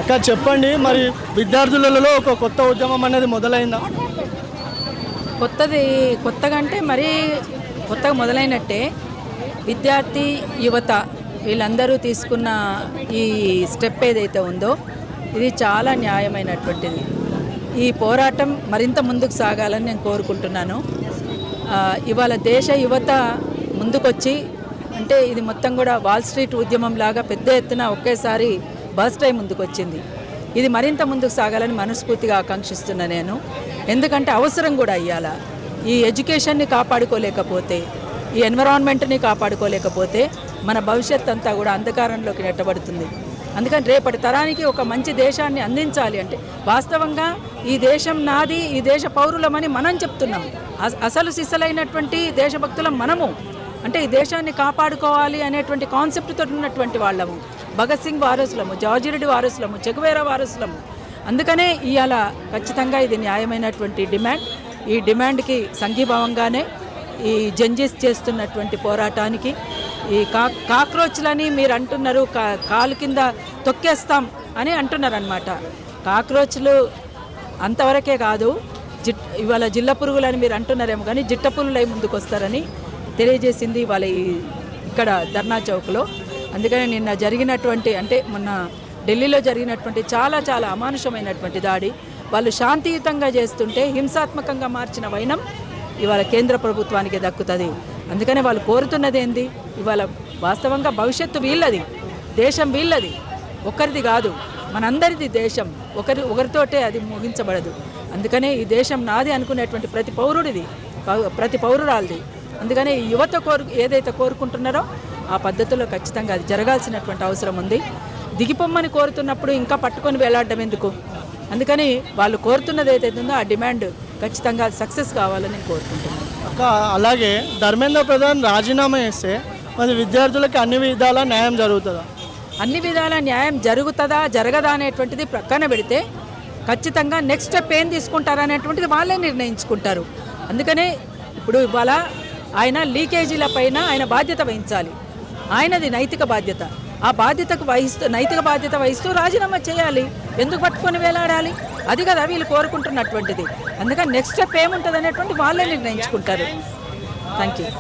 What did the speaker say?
అక్క చెప్పండి, మరి విద్యార్థులలో ఒక కొత్త ఉద్యమం అనేది మొదలైందా? కొత్తగా అంటే మరీ కొత్తగా మొదలైనట్టే. విద్యార్థి యువత వీళ్ళందరూ తీసుకున్న ఈ స్టెప్ ఏదైతే ఉందో ఇది చాలా న్యాయమైనటువంటిది. ఈ పోరాటం మరింత ముందుకు సాగాలని నేను కోరుకుంటున్నాను. ఇవాళ దేశ యువత ముందుకొచ్చి, అంటే ఇది మొత్తం కూడా వాల్ స్ట్రీట్ ఉద్యమం లాగా పెద్ద ఎత్తున ఒకేసారి బర్స్ట్ అయి ముందుకు వచ్చింది. ఇది మరింత ముందుకు సాగాలని మనస్ఫూర్తిగా ఆకాంక్షిస్తున్నా నేను. ఎందుకంటే అవసరం కూడా ఇవ్వాల. ఈ ఎడ్యుకేషన్ని కాపాడుకోలేకపోతే, ఈ ఎన్విరాన్మెంట్ని కాపాడుకోలేకపోతే మన భవిష్యత్ అంతా కూడా అంధకారంలోకి నెట్టబడుతుంది. అందుకని రేపటి తరానికి ఒక మంచి దేశాన్ని అందించాలి అంటే వాస్తవంగా ఈ దేశం నాది, ఈ దేశ పౌరులమని మనం చెప్తున్నాం. అసలు సిసలైనటువంటి దేశభక్తులం మనము. అంటే ఈ దేశాన్ని కాపాడుకోవాలి అనేటువంటి కాన్సెప్ట్తో ఉన్నటువంటి వాళ్ళము. భగత్ సింగ్ వారసులము, జార్జి రెడ్డి వారసులము, చెగువేరా వారసులము. అందుకనే ఇవాళ ఖచ్చితంగా ఇది న్యాయమైనటువంటి డిమాండ్. ఈ డిమాండ్కి సంఘీభావంగానే ఈ జంజీస్ చేస్తున్నటువంటి పోరాటానికి, ఈ కాక్రోచ్లని మీరు అంటున్నారు, కాలు కింద తొక్కేస్తాం అని అంటున్నారు అన్నమాట. కాక్రోచ్లు అంతవరకే కాదు, ఇవాళ జిల్ల పురుగులని మీరు అంటున్నారేమో, కానీ జిట్ట పురుగులై ముందుకు వస్తారని తెలియజేసింది వాళ్ళ ఇక్కడ ధర్నా చౌక్లో. అందుకని నిన్న జరిగినటువంటి, అంటే మొన్న ఢిల్లీలో జరిగినటువంటి చాలా చాలా అమానుషమైనటువంటి దాడి వాళ్ళు శాంతియుతంగా చేస్తుంటే హింసాత్మకంగా మార్చిన వైనం ఇవాళ కేంద్ర ప్రభుత్వానికి దక్కుతుంది. అందుకనే వాళ్ళు కోరుతున్నది ఏంది? ఇవాళ వాస్తవంగా భవిష్యత్తు వీళ్ళది, దేశం వీళ్ళది, ఒక్కరిది కాదు, మనందరిది దేశం. ఒకరితోటే అది ముగించబడదు. అందుకనే ఈ దేశం నాది అనుకునేటువంటి ప్రతి పౌరుడిది, ప్రతి పౌరురాలది. అందుకనే ఈ యువత ఏదైతే కోరుకుంటున్నారో ఆ పద్ధతిలో ఖచ్చితంగా అది జరగాల్సినటువంటి అవసరం ఉంది. దిగిపోమ్మని కోరుతున్నప్పుడు ఇంకా పట్టుకొని వేలాడడం ఎందుకు? అందుకని వాళ్ళు కోరుతున్నది ఏదైతే ఉందో ఆ డిమాండ్ ఖచ్చితంగా సక్సెస్ కావాలని నేను కోరుకుంటున్నాను. అక్క, అలాగే ధర్మేంద్ర ప్రధాన్ రాజీనామా చేస్తే మరి విద్యార్థులకి అన్ని విధాల న్యాయం జరుగుతుందా? అన్ని విధాల న్యాయం జరుగుతుందా జరగదా అనేటువంటిది ప్రక్కన పెడితే ఖచ్చితంగా నెక్స్ట్ స్టెప్ ఏం తీసుకుంటారనేటువంటిది వాళ్ళే నిర్ణయించుకుంటారు. అందుకనే ఇప్పుడు ఇవాళ ఆయన లీకేజీల పైన ఆయన బాధ్యత వహించాలి. ఆయనది నైతిక బాధ్యత. ఆ నైతిక బాధ్యత వహిస్తూ రాజీనామా చేయాలి. ఎందుకు పట్టుకొని వేలాడాలి? అది కదా వీళ్ళు కోరుకుంటున్నటువంటిది. అందుకని నెక్స్ట్ స్టెప్ ఏముంటుంది అనేటువంటి వాళ్ళే నిర్ణయించుకుంటారు. Thank you.